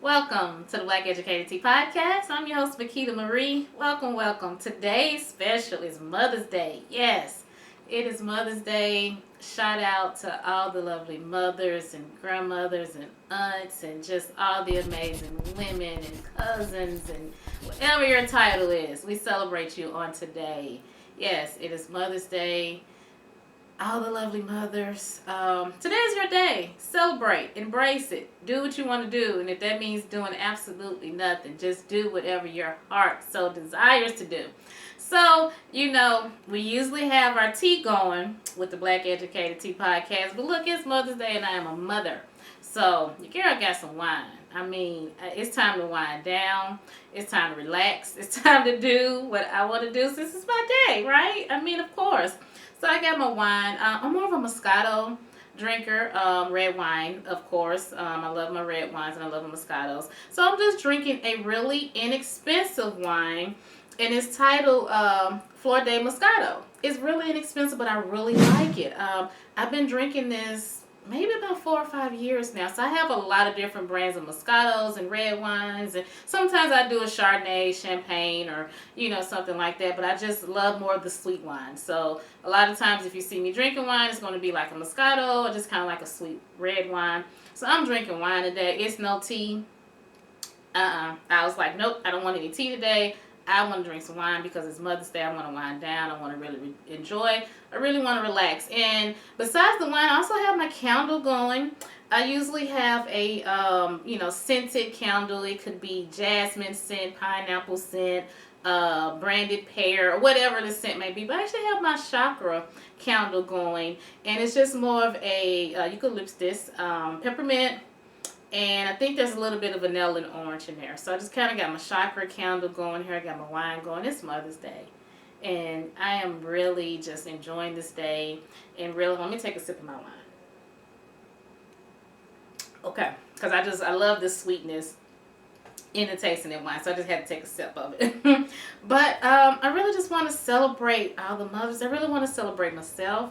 Welcome to the Black Educated Tea Podcast. I'm your host, Makeda Marie. Welcome. Today's special is Mother's Day. Yes, it is Mother's Day. Shout out to all the lovely mothers and grandmothers and aunts and just all the amazing women and cousins and whatever your title is. We celebrate you on today. Yes, it is Mother's Day. All the lovely mothers. Today's your day. Celebrate. Embrace it. Do what you want to do. And if that means doing absolutely nothing, just do whatever your heart so desires to do. So, we usually have our tea going with the Black Educated Tea Podcast. But look, it's Mother's Day and I am a mother. So, your girl got some wine. It's time to wind down. It's time to relax. It's time to do what I want to do since it's my day, right? Of course. So I got my wine. I'm more of a Moscato drinker, red wine, of course. I love my red wines and I love my Moscatos. So I'm just drinking a really inexpensive wine, and it's titled Flor de Moscato. It's really inexpensive, but I really like it. I've been drinking this maybe about 4 or 5 years now. So I have a lot of different brands of Moscatos and red wines. And sometimes I do a Chardonnay, champagne, or, something like that. But I just love more of the sweet wine. So a lot of times if you see me drinking wine, it's going to be like a Moscato or just kind of like a sweet red wine. So I'm drinking wine today. It's no tea. I was like, nope, I don't want any tea today. I want to drink some wine because it's Mother's Day. I want to wind down. I want to really enjoy. I really want to relax. And besides the wine, I also have my candle going. I usually have a, scented candle. It could be jasmine scent, pineapple scent, branded pear, or whatever the scent may be. But I actually have my chakra candle going. And it's just more of a eucalyptus, peppermint, and I think there's a little bit of vanilla and orange in there. So I just kind of got my chakra candle going here. I got my wine going. It's Mother's Day. And I am really just enjoying this day. And really, let me take a sip of my wine. Okay. Because I love the sweetness in the taste in that wine. So I just had to take a sip of it. But I really just want to celebrate all the mothers. I really want to celebrate myself.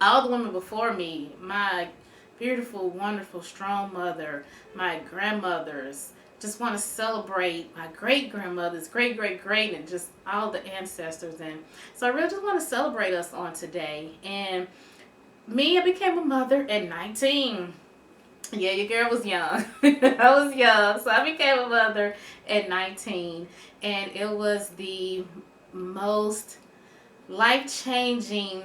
All the women before me. My beautiful, wonderful, strong mother, my grandmothers. Just want to celebrate my great-grandmothers, great, and just all the ancestors. And so I really just want to celebrate us on today. And I became a mother at 19. Yeah, your girl was young. I was young. So I became a mother at 19. And it was the most life-changing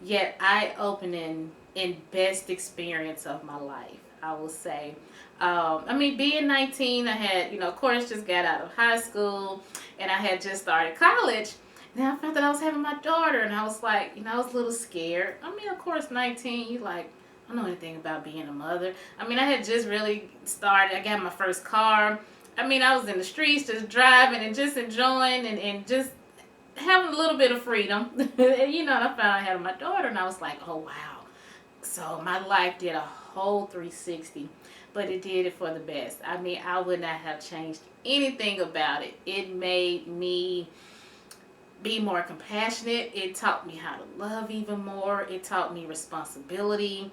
yet eye-opening and best experience of my life, I will say. Being 19, I had, of course, just got out of high school, and I had just started college. Then I found that I was having my daughter, and I was like, I was a little scared. Of course, 19, you like, I don't know anything about being a mother. I had just really started. I got my first car. I was in the streets just driving and just enjoying and just having a little bit of freedom. And I found I had my daughter, and I was like, oh, wow. So my life did a whole 360, but it did it for the best. I would not have changed anything about it. It made me be more compassionate. It taught me how to love even more. It taught me responsibility.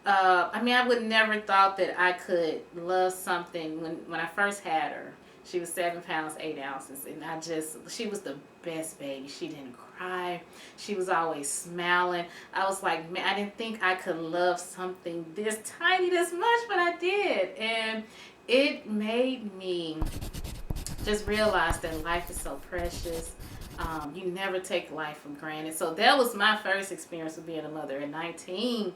I would never thought that I could love something when I first had her. She was 7 pounds, 8 ounces, and she was the best baby. She didn't cry. She was always smiling. I was like, man, I didn't think I could love something this tiny, this much, but I did. And it made me just realize that life is so precious. You never take life for granted. So that was my first experience with being a mother at 19.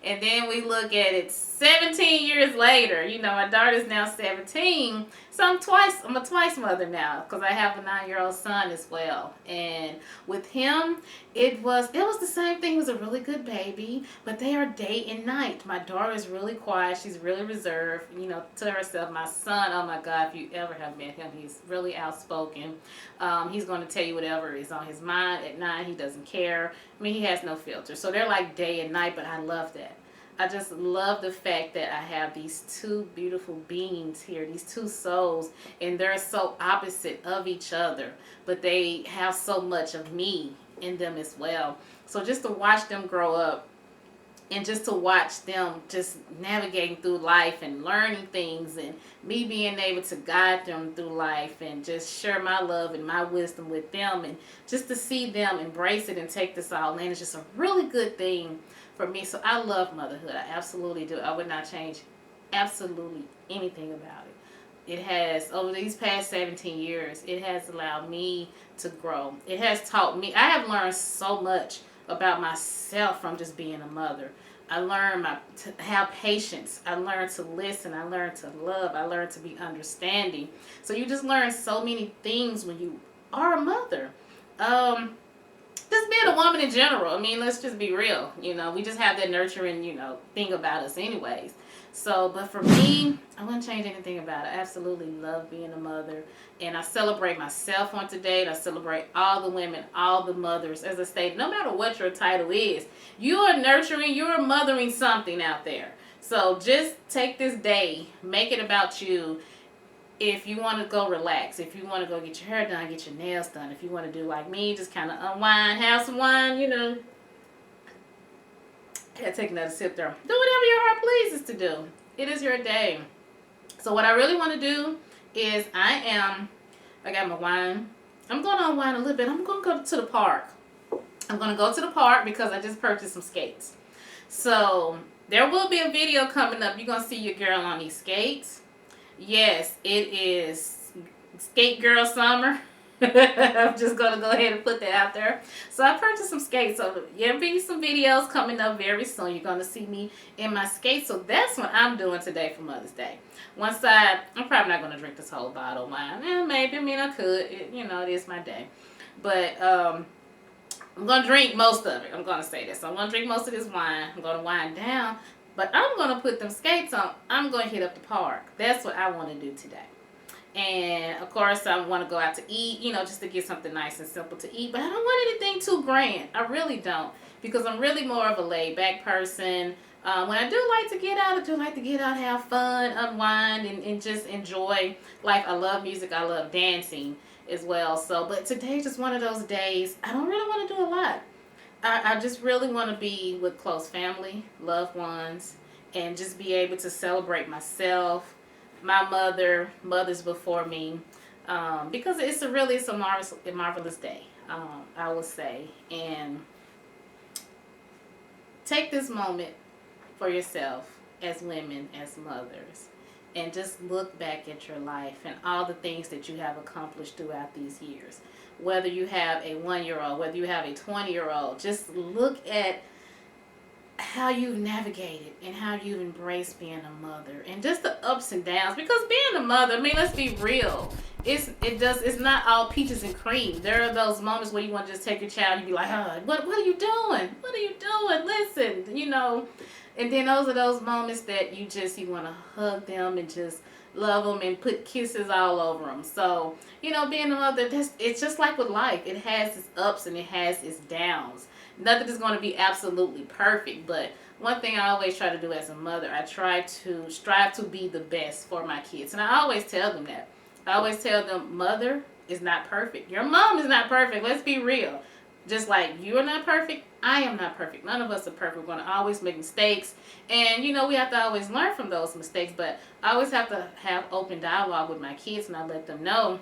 And then we look at it 17 years later. My daughter's now 17. So I'm a twice mother now because I have a 9-year-old son as well. And with him, it was the same thing. He was a really good baby, but they are day and night. My daughter is really quiet. She's really reserved, to herself. My son, oh my God, if you ever have met him, he's really outspoken. He's going to tell you whatever is on his mind. At 9, he doesn't care. He has no filter. So they're like day and night, but I love that. I just love the fact that I have these two beautiful beings here, these two souls, and they're so opposite of each other, but they have so much of me in them as well. So just to watch them grow up and just to watch them just navigating through life and learning things, and me being able to guide them through life and just share my love and my wisdom with them, and just to see them embrace it and take this all in, it's just a really good thing for me. So I love motherhood. I absolutely do. I would not change absolutely anything about it. It has, over these past 17 years, it has allowed me to grow. It has taught me, I have learned so much about myself from just being a mother. I learned to have patience. I learned to listen. I learned to love. I learned to be understanding. So you just learn so many things when you are a mother. Just being a woman in general. I mean, let's just be real. You know, we just have that nurturing, thing about us anyways. So, but for me, I wouldn't change anything about it. I absolutely love being a mother. And I celebrate myself on today. And I celebrate all the women, all the mothers. As I stated, no matter what your title is, you are nurturing, you're mothering something out there. So just take this day, make it about you. If you want to go relax, if you want to go get your hair done, get your nails done, if you want to do like me, just kind of unwind, have some wine, Gotta take another sip there. Do whatever your heart pleases to do. It is your day. So what I really want to do is I got my wine. I'm going to unwind a little bit. I'm going to go to the park. I'm going to go to the park because I just purchased some skates. So there will be a video coming up. You're going to see your girl on these skates. Yes, it is Skate Girl Summer. I'm just going to go ahead and put that out there. So I purchased some skates. So there'll be some videos coming up very soon. You're going to see me in my skates. So that's what I'm doing today for Mother's Day. I'm probably not going to drink this whole bottle of wine. Maybe. I mean, I could. It is my day. But I'm going to drink most of it. I'm going to say this. So I'm going to drink most of this wine. I'm going to wind down. But I'm going to put them skates on. I'm going to hit up the park. That's what I want to do today. And, of course, I want to go out to eat, just to get something nice and simple to eat. But I don't want anything too grand. I really don't. Because I'm really more of a laid-back person. When I do like to get out, I do like to get out, have fun, unwind, and just enjoy life. I love music. I love dancing as well. So, but today's just one of those days. I don't really want to do a lot. I just really want to be with close family, loved ones, and just be able to celebrate myself, my mothers before me, because it's a marvelous day, I would say. And take this moment for yourself as women, as mothers, and just look back at your life and all the things that you have accomplished throughout these years. Whether you have a 1-year-old, whether you have a 20-year-old, just look at how you've navigated and how you've embraced being a mother, and just the ups and downs. Because being a mother, I mean, let's be real, it's not all peaches and cream. There are those moments where you want to just take your child and you be like, oh, what are you doing? What are you doing? Listen, and then those are those moments that you want to hug them and just love them and put kisses all over them. So, being a mother, it's just like with life. It has its ups and it has its downs. Nothing is going to be absolutely perfect, but one thing I always try to do as a mother, I try to strive to be the best for my kids. And I always tell them that. I always tell them, mother is not perfect. Your mom is not perfect. Let's be real. Just like you are not perfect, I am not perfect. None of us are perfect. We're going to always make mistakes. And, we have to always learn from those mistakes. But I always have to have open dialogue with my kids, and I let them know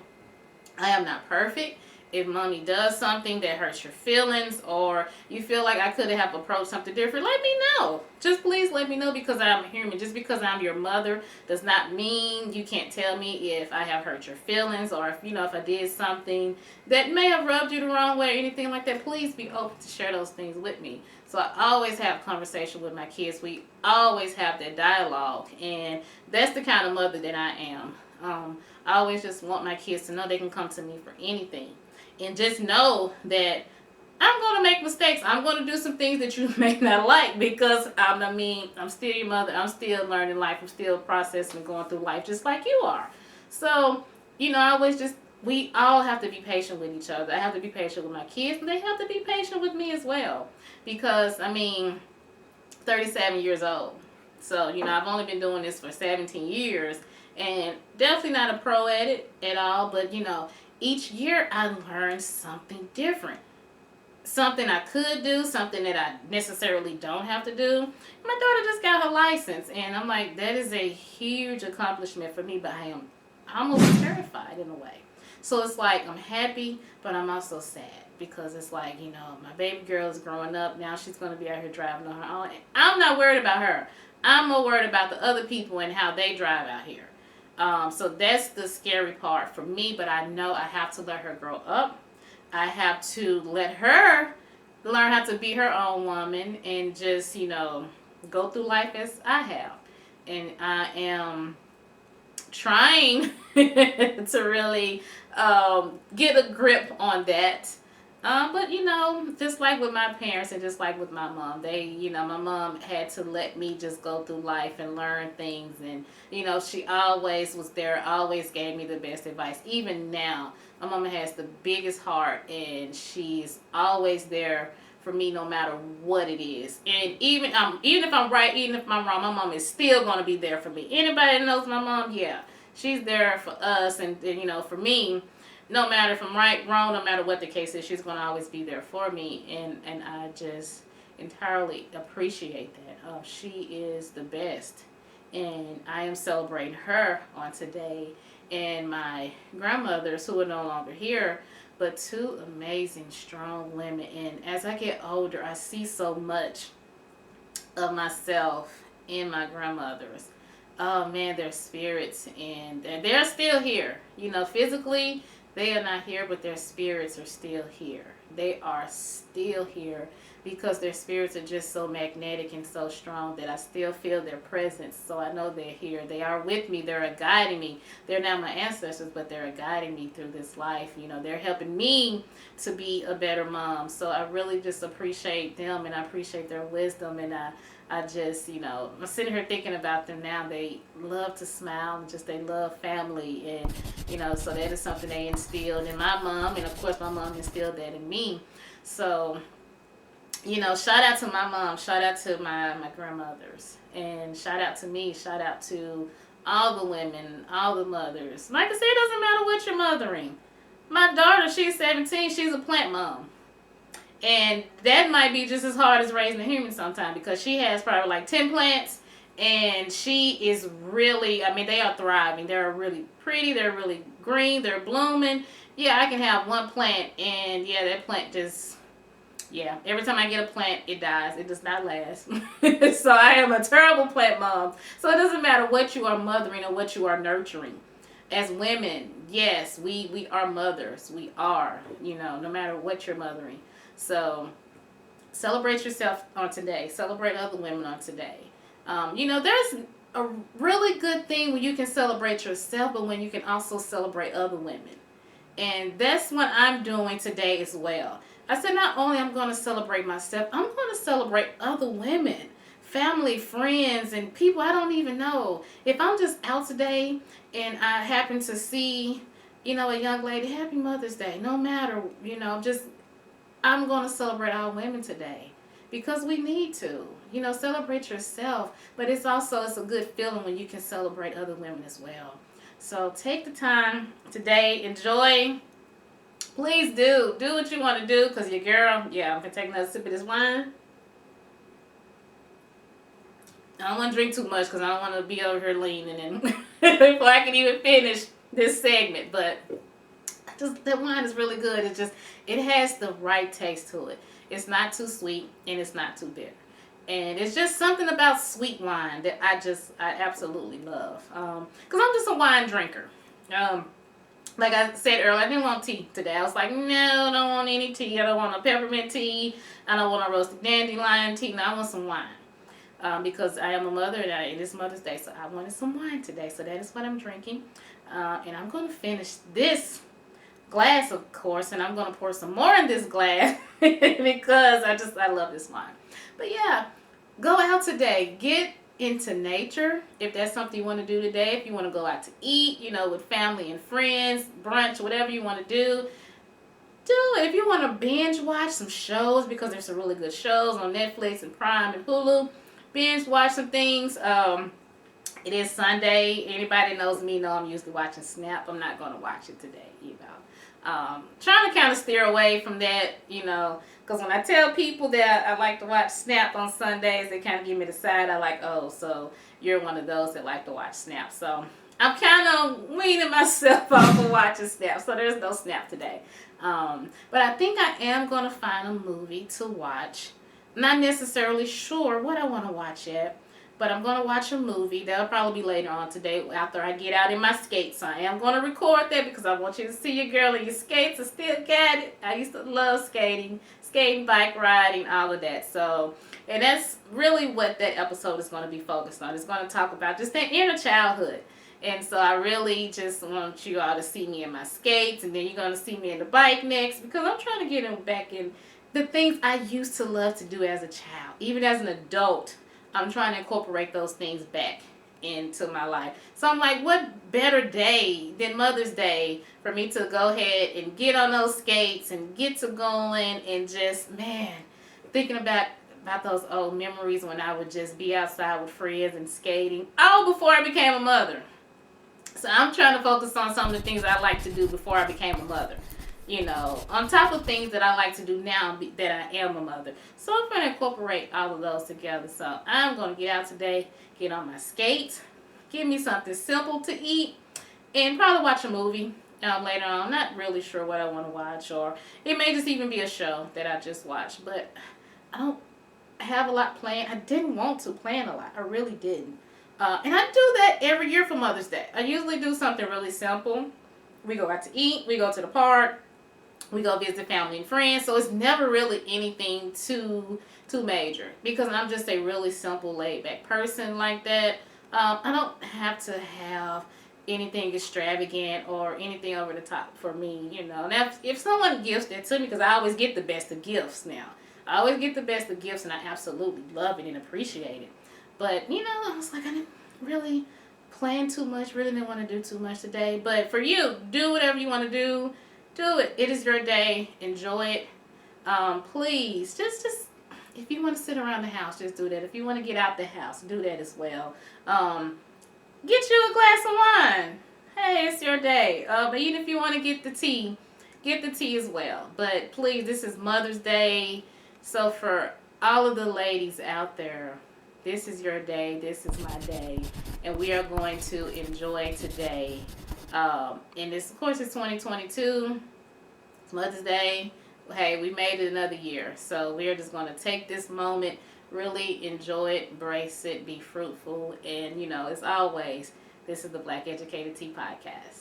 I am not perfect. If mommy does something that hurts your feelings, or you feel like I could have approached something different, let me know. Just please let me know, because I'm human. Just because I'm your mother does not mean you can't tell me if I have hurt your feelings, or if I did something that may have rubbed you the wrong way or anything like that. Please be open to share those things with me. So I always have conversation with my kids. We always have that dialogue, and that's the kind of mother that I am. I always just want my kids to know they can come to me for anything. And just know that I'm going to make mistakes. I'm going to do some things that you may not like, because, I'm still your mother. I'm still learning life. I'm still processing and going through life just like you are. So, we all have to be patient with each other. I have to be patient with my kids, and they have to be patient with me as well. Because, 37 years old. So, I've only been doing this for 17 years, and definitely not a pro at it at all. But, each year I learn something different. something I could do, something that I necessarily don't have to do. My daughter just got her license, and I'm like, that is a huge accomplishment for me, but I am almost terrified in a way. So it's like I'm happy, but I'm also sad because it's like, my baby girl is growing up. Now she's going to be out here driving on her own. I'm not worried about her. I'm more worried about the other people and how they drive out here. So that's the scary part for me, but I know I have to let her grow up. I have to let her learn how to be her own woman and just, go through life as I have. And I am trying to really get a grip on that. But just like with my parents and just like with my mom, my mom had to let me just go through life and learn things. And, she always was there, always gave me the best advice. Even now, my mama has the biggest heart and she's always there for me no matter what it is. And even if I'm right, even if I'm wrong, my mom is still going to be there for me. Anybody that knows my mom, yeah, she's there for us. And for me, no matter if I'm right, wrong, no matter what the case is, she's going to always be there for me. And I just entirely appreciate that. She is the best. And I am celebrating her on today. And my grandmothers, who are no longer here, but two amazing, strong women. And as I get older, I see so much of myself in my grandmothers. Oh man, their spirits, and they're still here. Physically, they are not here, but their spirits are still here. They are still here because their spirits are just so magnetic and so strong that I still feel their presence. So I know they're here. They are with me. They're guiding me. They're not my ancestors, but they're guiding me through this life. They're helping me to be a better mom. So I really just appreciate them, and I appreciate their wisdom. And I just, I'm sitting here thinking about them now. They love to smile and just they love family. And, so that is something they instilled in my mom. And, of course, my mom instilled that in me. So, shout out to my mom. Shout out to my grandmothers. And shout out to me. Shout out to all the women, all the mothers. Like I said, it doesn't matter what you're mothering. My daughter, she's 17. She's a plant mom. And that might be just as hard as raising a human sometimes because she has probably like 10 plants and she is really, they are thriving. They're really pretty. They're really green. They're blooming. Yeah, I can have one plant and yeah, that plant just, yeah, every time I get a plant, it dies. It does not last. So I am a terrible plant mom. So it doesn't matter what you are mothering or what you are nurturing. As women, yes, we are mothers. We are, no matter what you're mothering. So celebrate yourself on today. Celebrate other women on today. There's a really good thing when you can celebrate yourself, but when you can also celebrate other women. And that's what I'm doing today as well. I said not only I'm going to celebrate myself, I'm going to celebrate other women, family, friends, and people I don't even know. If I'm just out today and I happen to see, a young lady, Happy Mother's Day, no matter, I'm going to celebrate all women today because we need to, celebrate yourself. But it's a good feeling when you can celebrate other women as well. So take the time today, enjoy. Please do what you want to do because your girl, yeah, I'm going to take another sip of this wine. I don't want to drink too much because I don't want to be over here leaning and before I can even finish this segment. But that wine is really good. It has the right taste to it. It's not too sweet and it's not too bitter. And it's just something about sweet wine that I absolutely love. Because I'm just a wine drinker. Like I said earlier, I didn't want tea today. I was like, no, I don't want any tea. I don't want a peppermint tea. I don't want a roasted dandelion tea. No, I want some wine. Because I am a mother and it is Mother's Day. So I wanted some wine today. So that is what I'm drinking. And I'm going to finish this glass, of course, and I'm going to pour some more in this glass because I love this wine. But yeah, go out today. Get into nature if that's something you want to do today. If you want to go out to eat, with family and friends, brunch, whatever you want to do it. If you want to binge watch some shows, because there's some really good shows on Netflix and Prime and Hulu, binge watch some things. It is Sunday. Anybody knows me know I'm usually watching Snap. I'm not going to watch it today, Trying to kind of steer away from that, because when I tell people that I like to watch Snap on Sundays, they kind of give me the side. I like, oh, so you're one of those that like to watch Snap. So I'm kind of weaning myself off of watching Snap. So there's no Snap today. But I think I am going to find a movie to watch. Not necessarily sure what I want to watch yet. But I'm going to watch a movie. That'll probably be later on today after I get out in my skates. I am going to record that because I want you to see your girl in your skates. I still got it. I used to love skating, bike riding, all of that. So, and that's really what that episode is going to be focused on. It's going to talk about just that inner childhood. And so I really just want you all to see me in my skates. And then you're going to see me in the bike next because I'm trying to get back in the things I used to love to do as a child. Even as an adult, I'm trying to incorporate those things back into my life. So I'm like, what better day than Mother's Day for me to go ahead and get on those skates and get to going and just, man, thinking about those old memories when I would just be outside with friends and skating, all before I became a mother. So I'm trying to focus on some of the things I like to do before I became a mother. On top of things that I like to do now that I am a mother. So I'm going to incorporate all of those together. So I'm going to get out today, get on my skates, give me something simple to eat, and probably watch a movie later on. I'm not really sure what I want to watch, or it may just even be a show that I just watched. But I don't have a lot planned. I didn't want to plan a lot. I really didn't. And I do that every year for Mother's Day. I usually do something really simple. We go out to eat. We go to the park. We go visit family and friends. So it's never really anything too major because I'm just a really simple, laid-back person like that. I don't have to have anything extravagant or anything over the top for me, Now, if someone gifts that to me, because I always get the best of gifts now. I always get the best of gifts, and I absolutely love it and appreciate it. But, I was like, I didn't really plan too much, really didn't want to do too much today. But for you, do whatever you want to do. Do it. It is your day. Enjoy it. Please, just if you want to sit around the house, just do that. If you want to get out the house, do that as well. Get you a glass of wine. Hey, it's your day. But even if you want to get the tea as well. But please, this is Mother's Day. So for all of the ladies out there, this is your day. This is my day. And we are going to enjoy today. And this, of course, it's 2022. It's Mother's Day. Hey, we made it another year. So we are just going to take this moment, really enjoy it, embrace it, be fruitful. And, as always, this is the Black Educated Tea Podcast.